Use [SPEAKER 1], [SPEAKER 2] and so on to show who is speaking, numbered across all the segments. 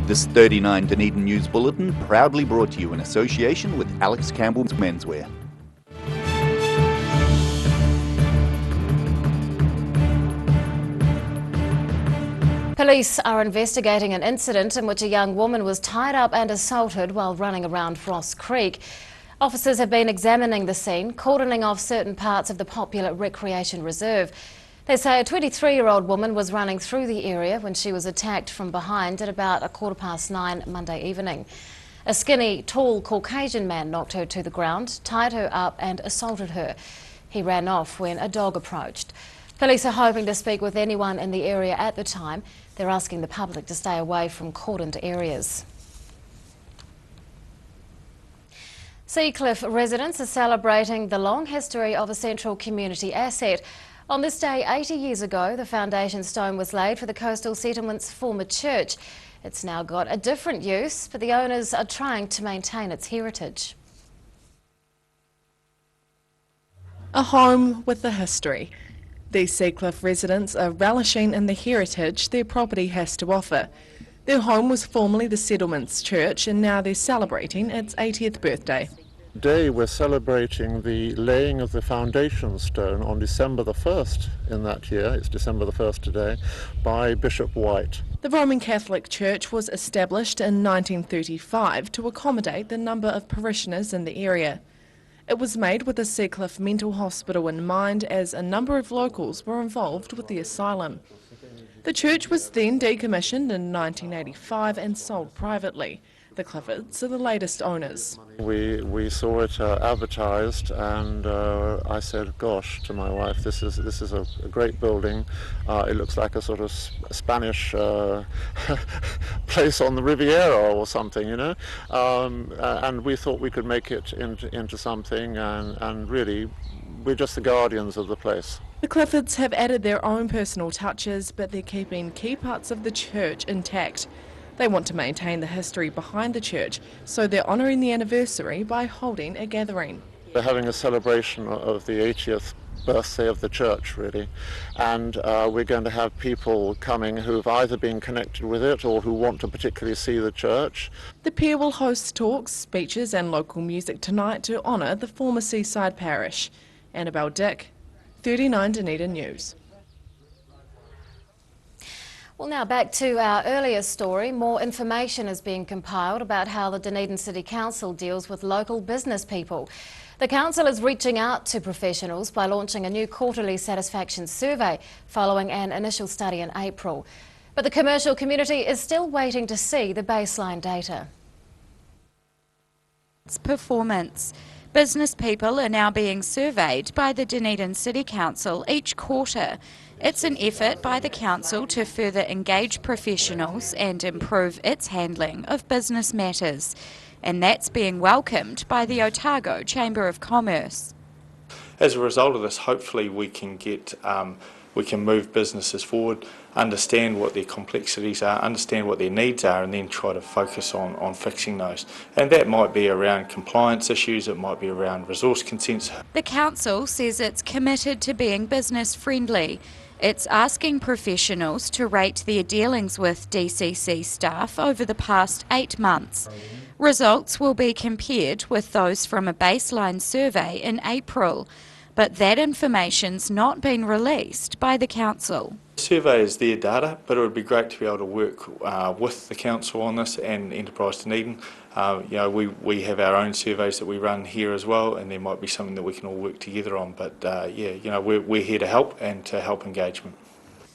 [SPEAKER 1] This 39 Dunedin News Bulletin proudly brought to you in association with Alex Campbell's Menswear.
[SPEAKER 2] Police are investigating an incident in which a young woman was tied up and assaulted while running around Frost Creek. Officers have been examining the scene, cordoning off certain parts of the popular recreation reserve. They say a 23-year-old woman was running through the area when she was attacked from behind at about 9:15 Monday evening. A skinny, tall Caucasian man knocked her to the ground, tied her up and assaulted her. He ran off when a dog approached. Police are hoping to speak with anyone in the area at the time. They're asking the public to stay away from cordoned areas. Seacliff residents are celebrating the long history of a central community asset. On this day 80 years ago, the foundation stone was laid for the coastal settlement's former church. It's now got a different use, but the owners are trying to maintain its heritage.
[SPEAKER 3] A home with a history. These Seacliff residents are relishing in the heritage their property has to offer. Their home was formerly the settlement's church, and now they're celebrating its 80th birthday.
[SPEAKER 4] Today we're celebrating the laying of the foundation stone on December the 1st in that year, it's December the 1st today, by Bishop White.
[SPEAKER 3] The Roman Catholic Church was established in 1935 to accommodate the number of parishioners in the area. It was made with the Seacliff Mental Hospital in mind, as a number of locals were involved with the asylum. The church was then decommissioned in 1985 and sold privately. The Cliffords are the latest owners.
[SPEAKER 4] We saw it advertised, and I said, gosh, to my wife, this is a great building. It looks like a sort of Spanish place on the Riviera or something, you know. And we thought we could make it into something, and really, we're just the guardians of the place.
[SPEAKER 3] The Cliffords have added their own personal touches, but they're keeping key parts of the church intact. They want to maintain the history behind the church, so they're honouring the anniversary by holding a gathering.
[SPEAKER 4] We're having a celebration of the 80th birthday of the church, really, and we're going to have people coming who've either been connected with it or who want to particularly see the church.
[SPEAKER 3] The pair will host talks, speeches and local music tonight to honour the former seaside parish. Annabelle Dick, 39 Dunedin News.
[SPEAKER 2] Well, now back to our earlier story. More information is being compiled about how the Dunedin City Council deals with local business people. The council is reaching out to professionals by launching a new quarterly satisfaction survey following an initial study in April. But the commercial community is still waiting to see the baseline data.
[SPEAKER 5] It's performance. Business people are now being surveyed by the Dunedin City Council each quarter. It's an effort by the council to further engage professionals and improve its handling of business matters. And that's being welcomed by the Otago Chamber of Commerce.
[SPEAKER 6] As a result of this, hopefully we can move businesses forward, understand what their complexities are, understand what their needs are, and then try to focus on fixing those. And that might be around compliance issues, it might be around resource consents.
[SPEAKER 5] The council says it's committed to being business friendly. It's asking professionals to rate their dealings with DCC staff over the past 8 months. Results will be compared with those from a baseline survey in April, but that information's not been released by the council.
[SPEAKER 6] The survey is their data, but it would be great to be able to work with the council on this and Enterprise Dunedin. We have our own surveys that we run here as well, and there might be something that we can all work together on. But we're here to help and to help engagement.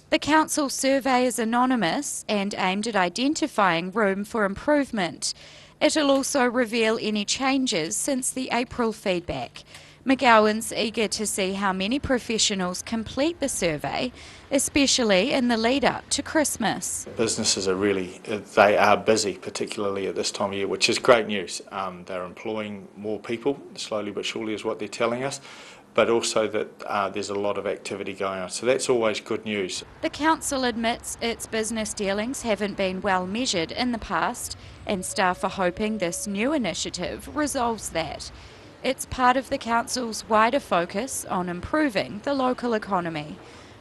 [SPEAKER 5] The council survey is anonymous and aimed at identifying room for improvement. It'll also reveal any changes since the April feedback. McGowan's eager to see how many professionals complete the survey, especially in the lead up to Christmas.
[SPEAKER 6] Businesses they are busy, particularly at this time of year, which is great news. They're employing more people, slowly but surely is what they're telling us, but also that there's a lot of activity going on. So that's always good news.
[SPEAKER 5] The council admits its business dealings haven't been well measured in the past, and staff are hoping this new initiative resolves that. It's part of the council's wider focus on improving the local economy.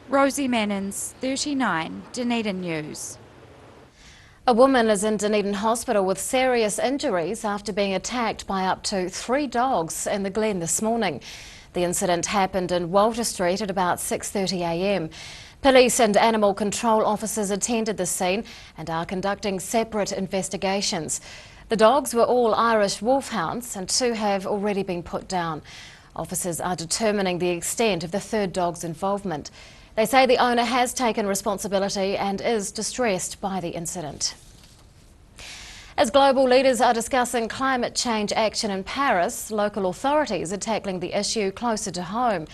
[SPEAKER 5] Rosie Mannins, 39 Dunedin News.
[SPEAKER 2] A woman is in Dunedin Hospital with serious injuries after being attacked by up to 3 dogs in the Glen this morning. The incident happened in Walter Street at about 6:30 a.m. Police and animal control officers attended the scene and are conducting separate investigations. The dogs were all Irish wolfhounds and 2 have already been put down. Officers are determining the extent of the 3rd dog's involvement. They say the owner has taken responsibility and is distressed by the incident. As global leaders are discussing climate change action in Paris, local authorities are tackling the issue closer to home.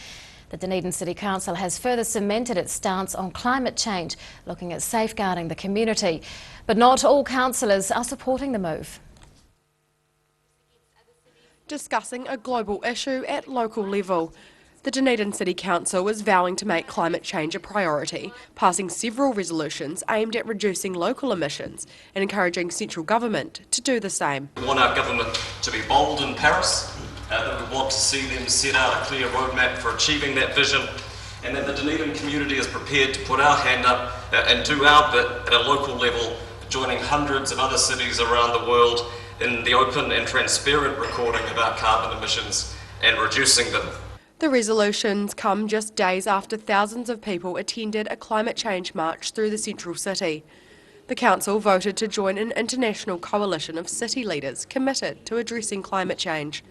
[SPEAKER 2] The Dunedin City Council has further cemented its stance on climate change, looking at safeguarding the community. But not all councillors are supporting the move.
[SPEAKER 3] Discussing a global issue at local level. The Dunedin City Council is vowing to make climate change a priority, passing several resolutions aimed at reducing local emissions and encouraging central government to do the same.
[SPEAKER 7] We want our government to be bold in Paris, that we want to see them set out a clear roadmap for achieving that vision, and that the Dunedin community is prepared to put our hand up and do our bit at a local level, joining hundreds of other cities around the world in the open and transparent recording of our carbon emissions and reducing them.
[SPEAKER 3] The resolutions come just days after thousands of people attended a climate change march through the central city. The council voted to join an international coalition of city leaders committed to addressing climate change.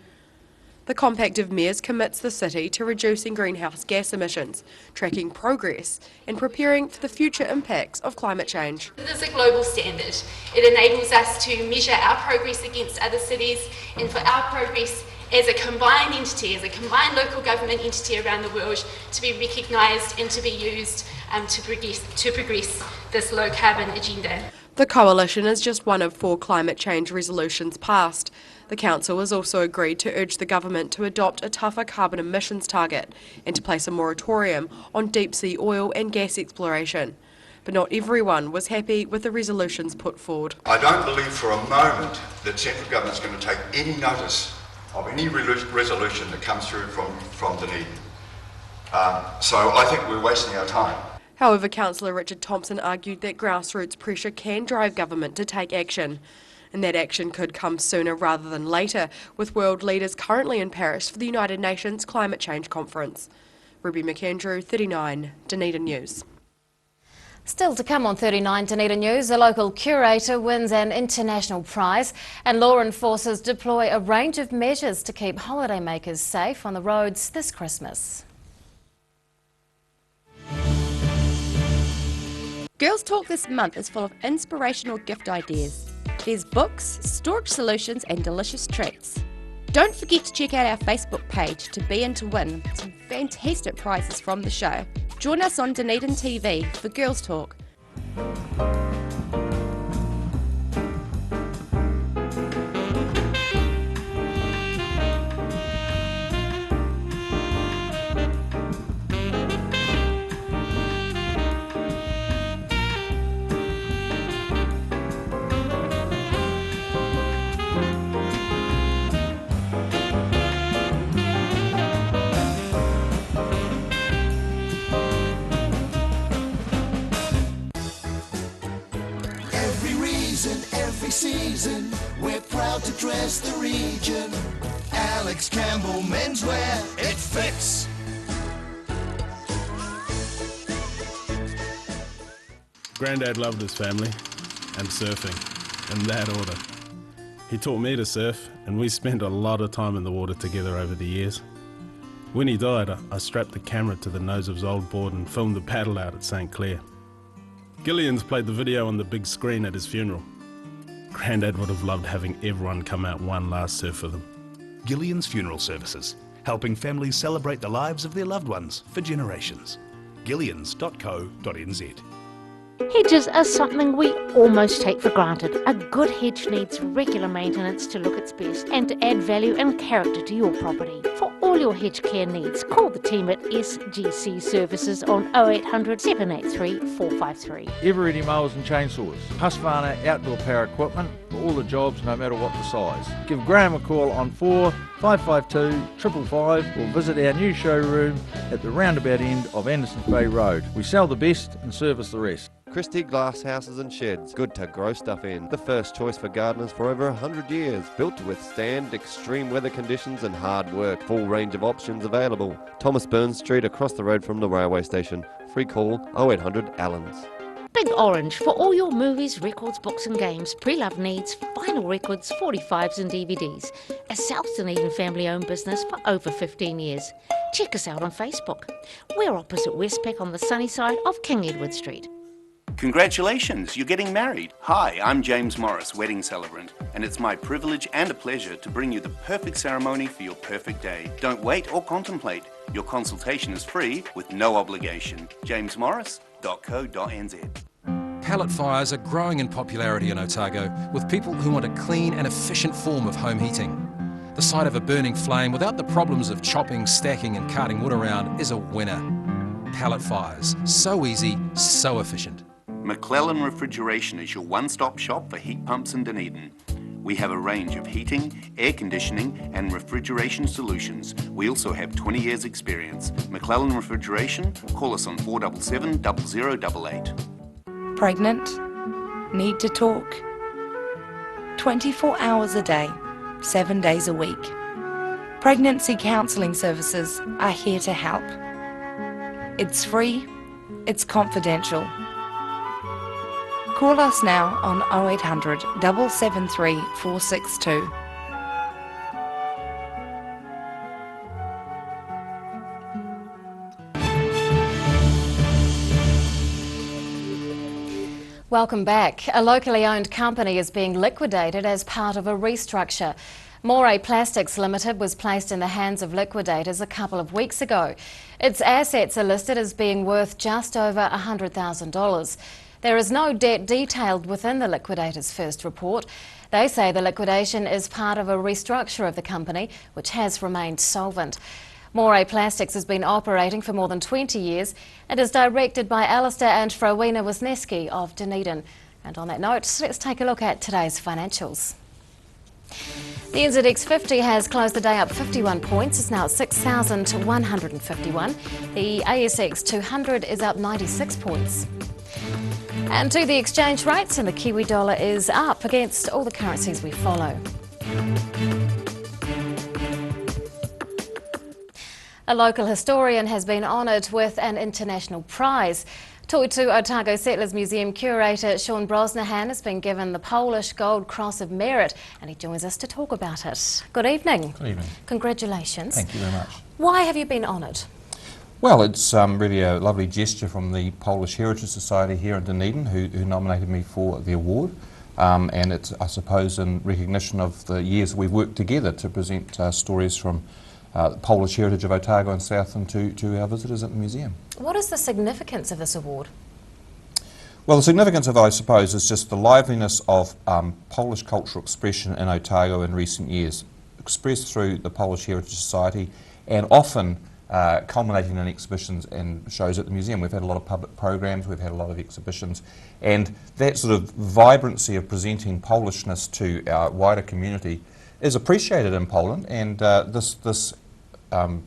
[SPEAKER 3] The Compact of Mayors commits the city to reducing greenhouse gas emissions, tracking progress and preparing for the future impacts of climate change.
[SPEAKER 8] It is a global standard. It enables us to measure our progress against other cities and for our progress as a combined entity, as a combined local government entity around the world to be recognised and to be used to progress this low carbon agenda.
[SPEAKER 3] The coalition is just one of 4 climate change resolutions passed. The council has also agreed to urge the government to adopt a tougher carbon emissions target and to place a moratorium on deep sea oil and gas exploration. But not everyone was happy with the resolutions put forward.
[SPEAKER 9] I don't believe for a moment that central government is going to take any notice of any resolution that comes through from Dunedin. So I think we're wasting our time.
[SPEAKER 3] However, Councillor Richard Thompson argued that grassroots pressure can drive government to take action, and that action could come sooner rather than later, with world leaders currently in Paris for the United Nations Climate Change Conference. Ruby McAndrew, 39, Dunedin News.
[SPEAKER 2] Still to come on 39 Dunedin News, a local curator wins an international prize and law enforcers deploy a range of measures to keep holidaymakers safe on the roads this Christmas.
[SPEAKER 10] Girls Talk this month is full of inspirational gift ideas. There's books, storage solutions and delicious treats. Don't forget to check out our Facebook page to be in to win some fantastic prizes from the show. Join us on Dunedin TV for Girls Talk.
[SPEAKER 11] Every season, we're proud to dress the region. Alex Campbell menswear, it fits.
[SPEAKER 12] Grandad loved his family and surfing, in that order. He taught me to surf, and we spent a lot of time in the water together over the years. When he died, I strapped the camera to the nose of his old board and filmed the paddle out at St. Clair. Gillian's played the video on the big screen at his funeral. Grandad would have loved having everyone come out one last surf with him.
[SPEAKER 13] Gillian's Funeral Services, helping families celebrate the lives of their loved ones for generations. Gillians.co.nz.
[SPEAKER 14] Hedges are something we almost take for granted. A good hedge needs regular maintenance to look its best and to add value and character to your property. For all your hedge care needs, call the team at SGC Services on 0800 783 453.
[SPEAKER 15] Eveready mowers and chainsaws, Husqvarna outdoor power equipment for all the jobs, no matter what the size. Give Graham a call on 4552 555 or visit our new showroom at the roundabout end of Andersons Bay Road. We sell the best and service the rest.
[SPEAKER 16] Christie glass houses and sheds, good to grow stuff in. The first choice for gardeners for over 100 years, built to withstand extreme weather conditions and hard work. Full range of options available. Thomas Burns Street, across the road from the railway station. Free call 0800 Allens.
[SPEAKER 14] Big Orange for all your movies, records, books and games, pre-loved needs, vinyl records, 45s and DVDs. A South Dunedin family-owned business for over 15 years. Check us out on Facebook. We're opposite Westpac on the sunny side of King Edward Street.
[SPEAKER 1] Congratulations, you're getting married. Hi, I'm James Morris, wedding celebrant, and it's my privilege and a pleasure to bring you the perfect ceremony for your perfect day. Don't wait or contemplate. Your consultation is free with no obligation. jamesmorris.co.nz.
[SPEAKER 17] Pellet fires are growing in popularity in Otago, with people who want a clean and efficient form of home heating. The sight of a burning flame without the problems of chopping, stacking and carting wood around is a winner. Pellet fires, so easy, so efficient.
[SPEAKER 1] McClellan Refrigeration is your one-stop shop for heat pumps in Dunedin. We have a range of heating, air conditioning and refrigeration solutions. We also have 20 years experience. McClellan Refrigeration, call us on 477 0088.
[SPEAKER 18] Pregnant? Need to talk? 24 hours a day, 7 days a week. Pregnancy counselling services are here to help. It's free, it's confidential. Call us now on 0800 773 462.
[SPEAKER 2] Welcome back. A locally owned company is being liquidated as part of a restructure. Moray Plastics Limited was placed in the hands of liquidators a couple of weeks ago. Its assets are listed as being worth just over $100,000. There is no debt detailed within the liquidators' first report. They say the liquidation is part of a restructure of the company, which has remained solvent. Moray Plastics has been operating for more than 20 years and is directed by Alistair and Frowena Wisniewski of Dunedin. And on that note, let's take a look at today's financials. The NZX 50 has closed the day up 51 points. It's now at 6,151. The ASX 200 is up 96 points. And to the exchange rates, and the Kiwi dollar is up against all the currencies we follow. A local historian has been honoured with an international prize. Toitu Otago Settlers Museum curator Sean Brosnahan has been given the Polish Gold Cross of Merit, and he joins us to talk about it. Good evening.
[SPEAKER 19] Good evening.
[SPEAKER 2] Congratulations.
[SPEAKER 19] Thank you very much.
[SPEAKER 2] Why have you been honoured?
[SPEAKER 19] Well, it's really a lovely gesture from the Polish Heritage Society here in Dunedin, who nominated me for the award. And it's, I suppose, in recognition of the years we've worked together to present stories from the Polish heritage of Otago and Southland to our visitors at the museum.
[SPEAKER 2] What is the significance of this award?
[SPEAKER 19] Well, the significance of it, I suppose, is just the liveliness of Polish cultural expression in Otago in recent years, expressed through the Polish Heritage Society and often culminating in exhibitions and shows at the museum. We've had a lot of public programs, we've had a lot of exhibitions, and that sort of vibrancy of presenting Polishness to our wider community is appreciated in Poland, and this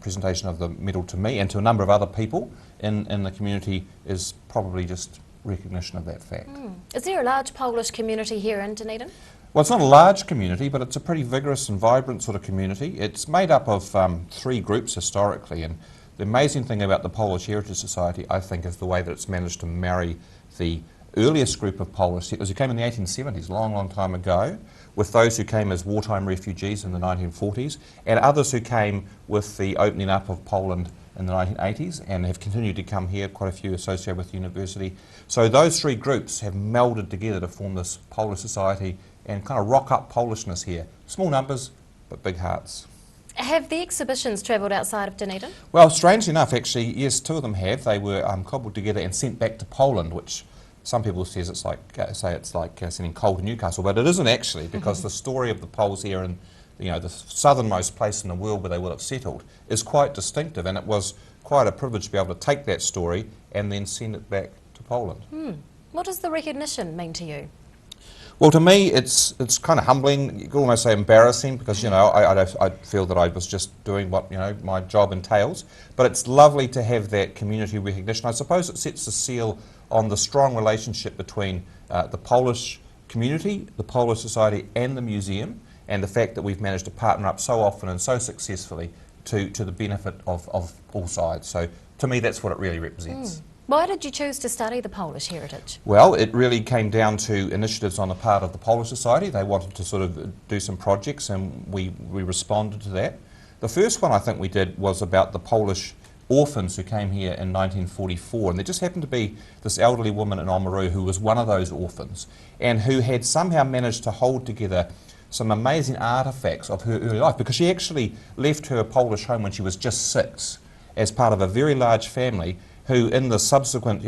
[SPEAKER 19] presentation of the medal to me and to a number of other people in the community is probably just recognition of that fact.
[SPEAKER 2] Is there a large Polish community here in Dunedin?
[SPEAKER 19] Well, it's not a large community, but it's a pretty vigorous and vibrant sort of community. It's made up of 3 groups historically, and the amazing thing about the Polish Heritage Society, I think, is the way that it's managed to marry the earliest group of Polish settlers who came in the 1870s, long, long time ago, with those who came as wartime refugees in the 1940s, and others who came with the opening up of Poland in the 1980s and have continued to come here, quite a few associated with the university. So those 3 groups have melded together to form this Polish society and kind of rock up Polishness here. Small numbers, but big hearts.
[SPEAKER 2] Have the exhibitions travelled outside of Dunedin?
[SPEAKER 19] Well, strangely enough, actually, yes, 2 of them have. They were cobbled together and sent back to Poland, which some people say it's like sending coal to Newcastle, but it isn't actually, because the story of the Poles here in the southernmost place in the world where they will have settled is quite distinctive, and it was quite a privilege to be able to take that story and then send it back to Poland.
[SPEAKER 2] What does the recognition mean to you?
[SPEAKER 19] Well, to me, it's kind of humbling. You could almost say embarrassing, because I feel that I was just doing what my job entails. But it's lovely to have that community recognition. I suppose it sets the seal on the strong relationship between the Polish community, the Polish Society and the museum, and the fact that we've managed to partner up so often and so successfully to the benefit of all sides. So to me that's what it really represents.
[SPEAKER 2] Why did you choose to study the Polish heritage?
[SPEAKER 19] Well, it really came down to initiatives on the part of the Polish Society. They wanted to sort of do some projects and we responded to that. The first one I think we did was about the Polish orphans who came here in 1944, and there just happened to be this elderly woman in Oamaru who was one of those orphans and who had somehow managed to hold together some amazing artefacts of her early life, because she actually left her Polish home when she was just 6 as part of a very large family who in the subsequent,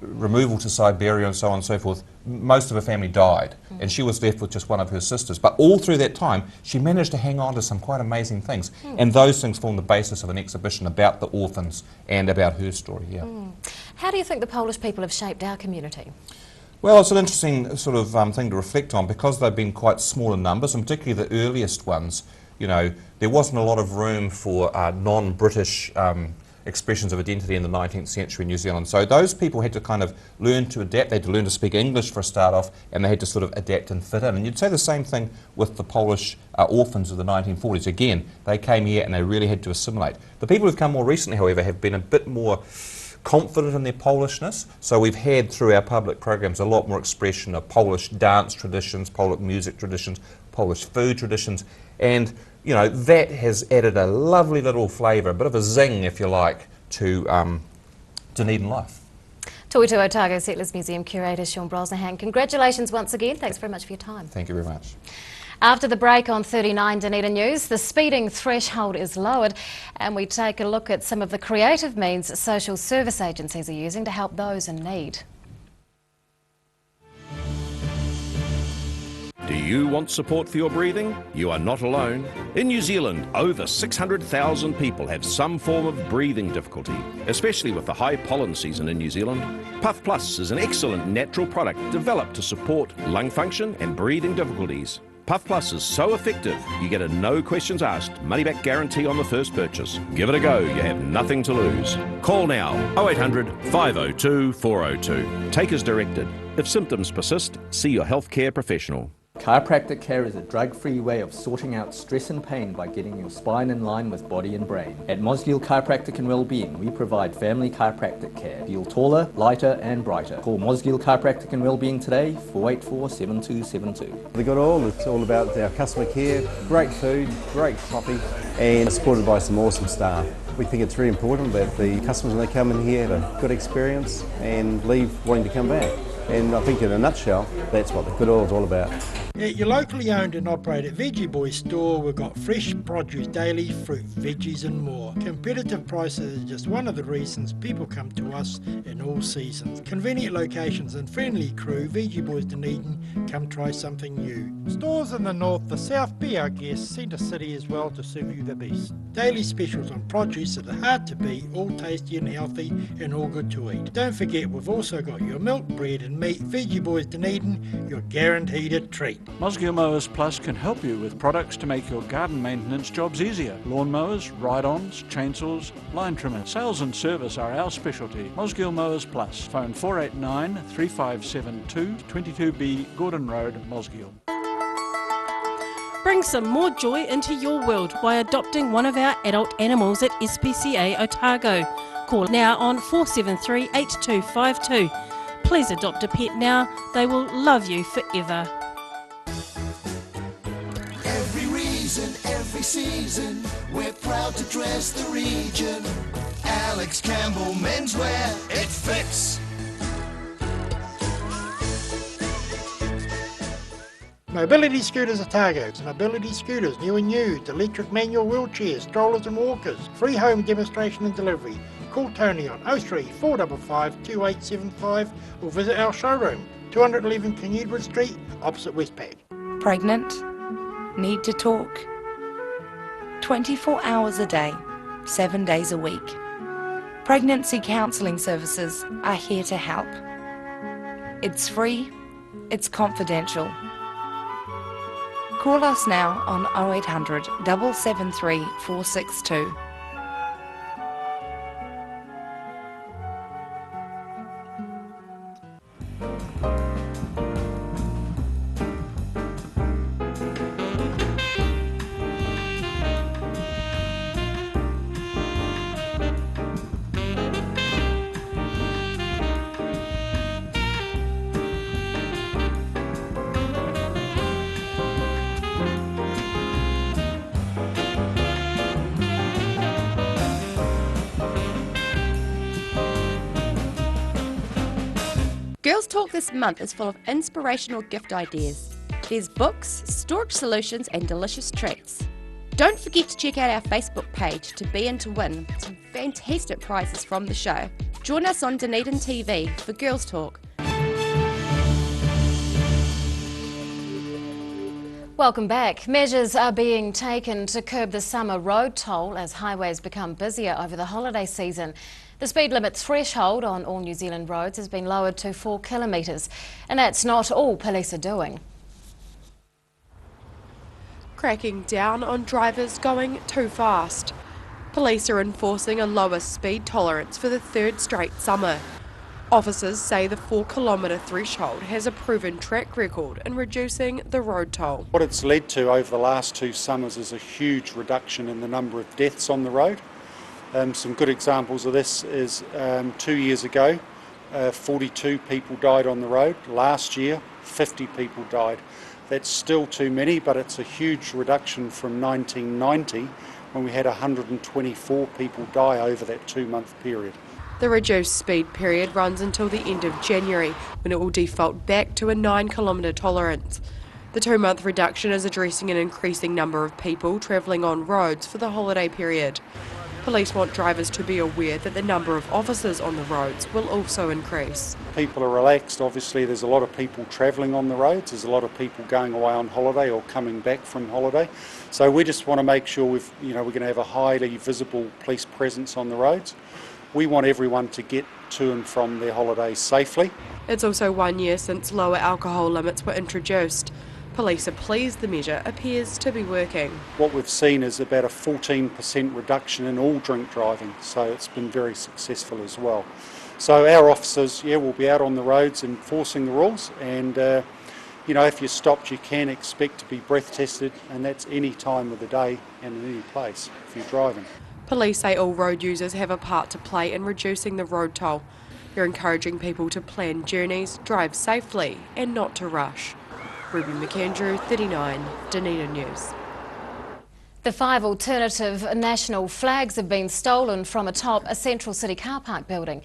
[SPEAKER 19] removal to Siberia and so on and so forth, most of her family died and she was left with just one of her sisters. But all through that time she managed to hang on to some quite amazing things, and those things form the basis of an exhibition about the orphans and about her story.
[SPEAKER 2] How do you think the Polish people have shaped our community?
[SPEAKER 19] Well, it's an interesting sort of thing to reflect on, because they've been quite small in numbers, and particularly the earliest ones. There wasn't a lot of room for non-British expressions of identity in the 19th century in New Zealand. So those people had to kind of learn to adapt. They had to learn to speak English for a start off, and they had to sort of adapt and fit in. And you'd say the same thing with the Polish orphans of the 1940s. Again, they came here and they really had to assimilate. The people who've come more recently, however, have been a bit more confident in their Polishness. So we've had through our public programs a lot more expression of Polish dance traditions, Polish music traditions, Polish food traditions, and that has added a lovely little flavour, a bit of a zing, if you like, to Dunedin life.
[SPEAKER 2] Tōitu Otago Settlers Museum curator Sean Brosnahan, congratulations once again. Thanks very much for your time.
[SPEAKER 19] Thank you very much.
[SPEAKER 2] After the break on 39 Dunedin News, the speeding threshold is lowered, and we take a look at some of the creative means social service agencies are using to help those in need.
[SPEAKER 20] Do you want support for your breathing? You are not alone. In New Zealand, over 600,000 people have some form of breathing difficulty, especially with the high pollen season in New Zealand. Puff Plus is an excellent natural product developed to support lung function and breathing difficulties. Puff Plus is so effective, you get a no questions asked, money back guarantee on the first purchase. Give it a go, you have nothing to lose. Call now, 0800 502 402. Take as directed. If symptoms persist, see your healthcare professional.
[SPEAKER 21] Chiropractic care is a drug-free way of sorting out stress and pain by getting your spine in line with body and brain. At Mosgiel Chiropractic and Wellbeing, we provide family chiropractic care. Feel taller, lighter and brighter. Call Mosgiel Chiropractic and Wellbeing today, 484-7272.
[SPEAKER 22] The good all, it's all about our customer care, great food, great coffee, and supported by some awesome staff. We think it's very important that the customers, when they come in here, have a good experience and leave wanting to come back. And I think in a nutshell, that's what the good oil is all about.
[SPEAKER 23] At your locally owned and operated Veggie Boys store, we've got fresh produce daily, fruit, veggies and more. Competitive prices is just one of the reasons people come to us in all seasons. Convenient locations and friendly crew, Veggie Boys Dunedin, come try something new. Stores in the north, the south, be our guest, Centre City as well to serve you the best. Daily specials on produce that are hard to beat, all tasty and healthy and all good to eat. Don't forget, we've also got your milk, bread and meat. Veggie Boys Dunedin, you're guaranteed a treat.
[SPEAKER 24] Mosgiel Mowers Plus can help you with products to make your garden maintenance jobs easier. Lawn mowers, ride-ons, chainsaws, line trimmers. Sales and service are our specialty. Mosgiel Mowers Plus. Phone 489 3572 22B Gordon Road, Mosgiel.
[SPEAKER 25] Bring some more joy into your world by adopting one of our adult animals at SPCA Otago. Call now on 473 8252. Please adopt a pet now. They will love you forever.
[SPEAKER 11] Every season, we're proud to dress the region. Alex Campbell Menswear, it fits.
[SPEAKER 23] Mobility Scooters Otago. Mobility Scooters, new and used, electric manual wheelchairs, strollers and walkers. Free home demonstration and delivery. Call Tony on 03 455 2875 or visit our showroom, 211 Canudwood Street, opposite Westpac.
[SPEAKER 18] Pregnant? Need to talk? 24 hours a day, 7 days a week. Pregnancy counselling services are here to help. It's free, it's confidential. Call us now on 0800 773 462.
[SPEAKER 10] Girls Talk this month is full of inspirational gift ideas. There's books, storage solutions and delicious treats. Don't forget to check out our Facebook page to be in to win some fantastic prizes from the show. Join us on Dunedin TV for Girls Talk.
[SPEAKER 2] Welcome back. Measures are being taken to curb the summer road toll as highways become busier over the holiday season. The speed limit threshold on all New Zealand roads has been lowered to 4 kilometres, and that's not all police are doing.
[SPEAKER 3] Cracking down on drivers going too fast. Police are enforcing a lower speed tolerance for the third straight summer. Officers say the 4 kilometre threshold has a proven track record in reducing the road toll.
[SPEAKER 4] What it's led to over the last 2 summers is a huge reduction in the number of deaths on the road. Some good examples of this is 2 years ago, 42 people died on the road. Last year, 50 people died. That's still too many, but it's a huge reduction from 1990 when we had 124 people die over that 2-month period.
[SPEAKER 3] The reduced speed period runs until the end of January, when it will default back to a 9 kilometre tolerance. The 2-month reduction is addressing an increasing number of people travelling on roads for the holiday period. Police want drivers to be aware that the number of officers on the roads will also increase.
[SPEAKER 4] People are relaxed. Obviously there's a lot of people travelling on the roads, there's a lot of people going away on holiday or coming back from holiday. So we just want to make sure we're going to have a highly visible police presence on the roads. We want everyone to get to and from their holidays safely.
[SPEAKER 3] It's also 1 year since lower alcohol limits were introduced. Police are pleased the measure appears to be working.
[SPEAKER 4] What we've seen is about a 14% reduction in all drink driving, so it's been very successful as well. So our officers, will be out on the roads enforcing the rules, and if you're stopped you can expect to be breath tested, and that's any time of the day and in any place if you're driving.
[SPEAKER 3] Police say all road users have a part to play in reducing the road toll. They're encouraging people to plan journeys, drive safely and not to rush. Ruby McAndrew, 39, Dunedin News.
[SPEAKER 2] The 5 alternative national flags have been stolen from atop a central city car park building.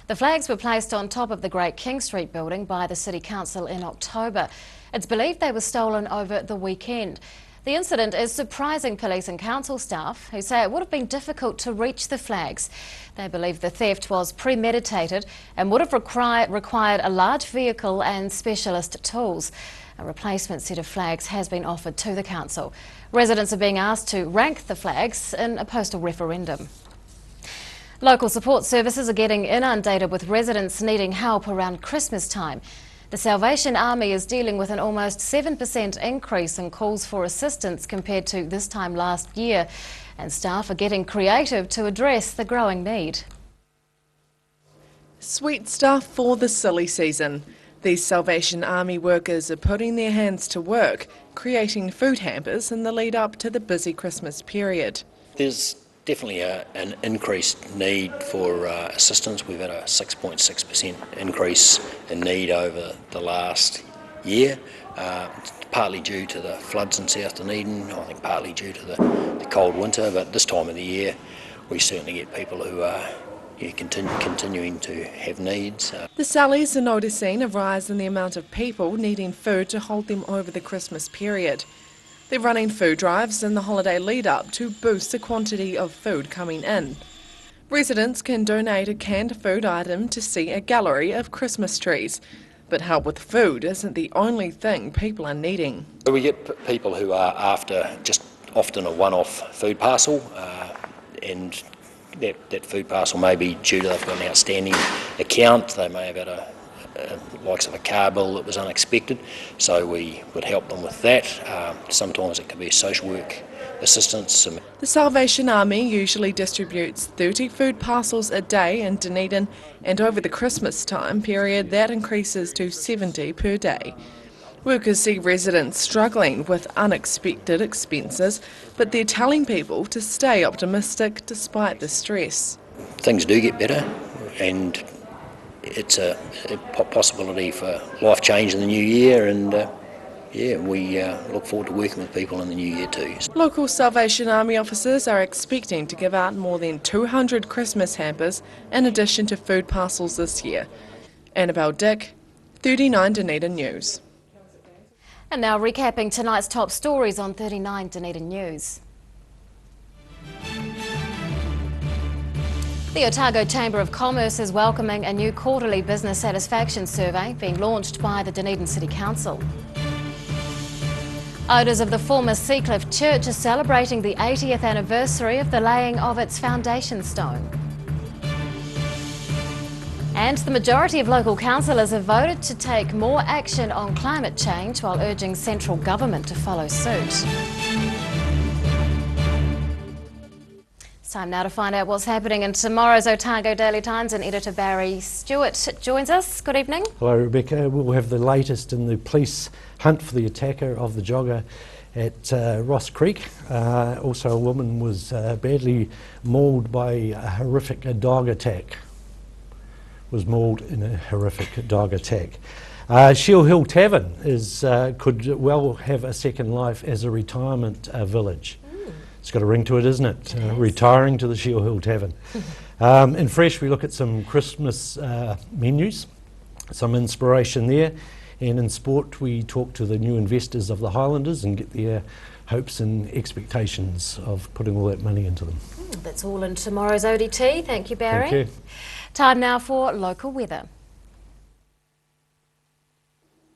[SPEAKER 2] The flags were placed on top of the Great King Street building by the City Council in October. It's believed they were stolen over the weekend. The incident is surprising police and council staff, who say it would have been difficult to reach the flags. They believe the theft was premeditated and would have required a large vehicle and specialist tools. A replacement set of flags has been offered to the council. Residents are being asked to rank the flags in a postal referendum. Local support services are getting inundated with residents needing help around Christmas time. The Salvation Army is dealing with an almost 7% increase in calls for assistance compared to this time last year, and staff are getting creative to address the growing need.
[SPEAKER 3] Sweet stuff for the silly season. These Salvation Army workers are putting their hands to work, creating food hampers in the lead up to the busy Christmas period.
[SPEAKER 5] There's definitely an increased need for assistance. We've had a 6.6% increase in need over the last year, partly due to the floods in South Dunedin, I think partly due to the cold winter, but this time of the year we certainly get people who are continuing to have needs.
[SPEAKER 3] The Sallies are noticing a rise in the amount of people needing food to hold them over the Christmas period. They're running food drives in the holiday lead-up to boost the quantity of food coming in. Residents can donate a canned food item to see a gallery of Christmas trees. But help with food isn't the only thing people are needing.
[SPEAKER 5] We get people who are after just often a one-off food parcel, and that food parcel may be due to they've got an outstanding account, they may have had likes of a car bill that was unexpected, so we would help them with that. Sometimes it could be social work assistance.
[SPEAKER 3] The Salvation Army usually distributes 30 food parcels a day in Dunedin, and over the Christmas time period that increases to 70 per day. Workers see residents struggling with unexpected expenses, but they're telling people to stay optimistic despite the stress.
[SPEAKER 5] Things do get better, and it's a possibility for life change in the new year, and we look forward to working with people in the new year too.
[SPEAKER 3] Local Salvation Army officers are expecting to give out more than 200 Christmas hampers in addition to food parcels this year. Annabelle Dick, 39 Dunedin News.
[SPEAKER 2] And now recapping tonight's top stories on 39 Dunedin News. The Otago Chamber of Commerce is welcoming a new quarterly business satisfaction survey being launched by the Dunedin City Council. Owners of the former Seacliff Church are celebrating the 80th anniversary of the laying of its foundation stone. And the majority of local councillors have voted to take more action on climate change while urging central government to follow suit. It's time now to find out what's happening in tomorrow's Otago Daily Times, and editor Barry Stewart joins us. Good evening.
[SPEAKER 6] Hello Rebecca. We'll have the latest in the police hunt for the attacker of the jogger at Ross Creek. Also a woman was badly mauled by a horrific dog attack. Was mauled in a horrific dog attack. Shield Hill Tavern could well have a second life as a retirement village. It's got a ring to it, isn't it? Retiring to the Shield Hill Tavern. In Fresh, we look at some Christmas menus, some inspiration there. And in Sport, we talk to the new investors of the Highlanders and get their hopes and expectations of putting all that money into them.
[SPEAKER 2] That's all in tomorrow's ODT. Thank you, Barry.
[SPEAKER 6] Thank you.
[SPEAKER 2] Time now for local weather.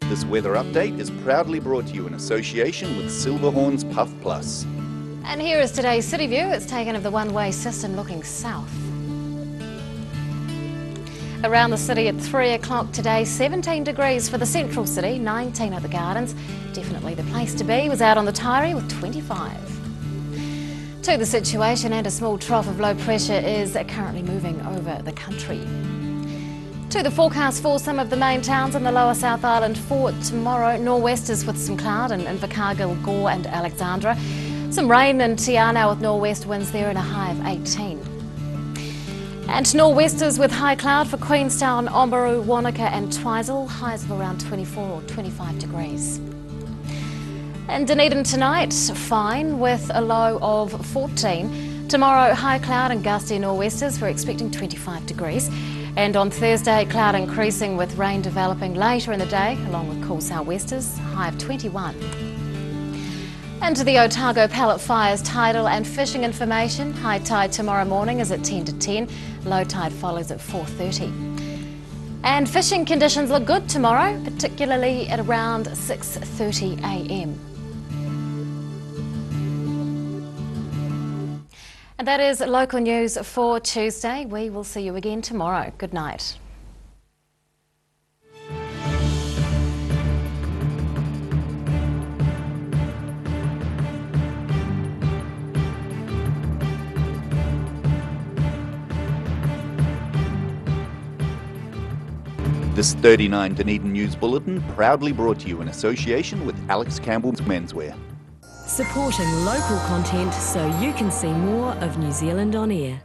[SPEAKER 1] This weather update is proudly brought to you in association with Silverhorn's Puff Plus.
[SPEAKER 2] And here is today's city view. It's taken of the one-way system looking south. Around the city at 3 o'clock today, 17 degrees for the central city, 19 at the Gardens. Definitely the place to be. Was out on the Taieri with 25. To the situation, and a small trough of low pressure is currently moving over the country. To the forecast for some of the main towns in the lower South Island for tomorrow. Nor'westers with some cloud in Invercargill, Gore and Alexandra. Some rain in Te Anau with nor'west winds there and a high of 18. And nor'westers with high cloud for Queenstown, Oamaru, Wanaka and Twizel. Highs of around 24 or 25 degrees. And Dunedin tonight, fine with a low of 14. Tomorrow, high cloud and gusty nor'westers. We're expecting 25 degrees. And on Thursday, cloud increasing with rain developing later in the day, along with cool sou'westers, high of 21. And to the Otago Pallet Fires tidal and fishing information. High tide tomorrow morning is at 10 to 10. Low tide follows at 4:30. And fishing conditions look good tomorrow, particularly at around 6:30 a.m. And that is local news for Tuesday. We will see you again tomorrow. Good night.
[SPEAKER 1] This 39 Dunedin News Bulletin proudly brought to you in association with Alex Campbell's Menswear.
[SPEAKER 7] Supporting local content so you can see more of New Zealand on air.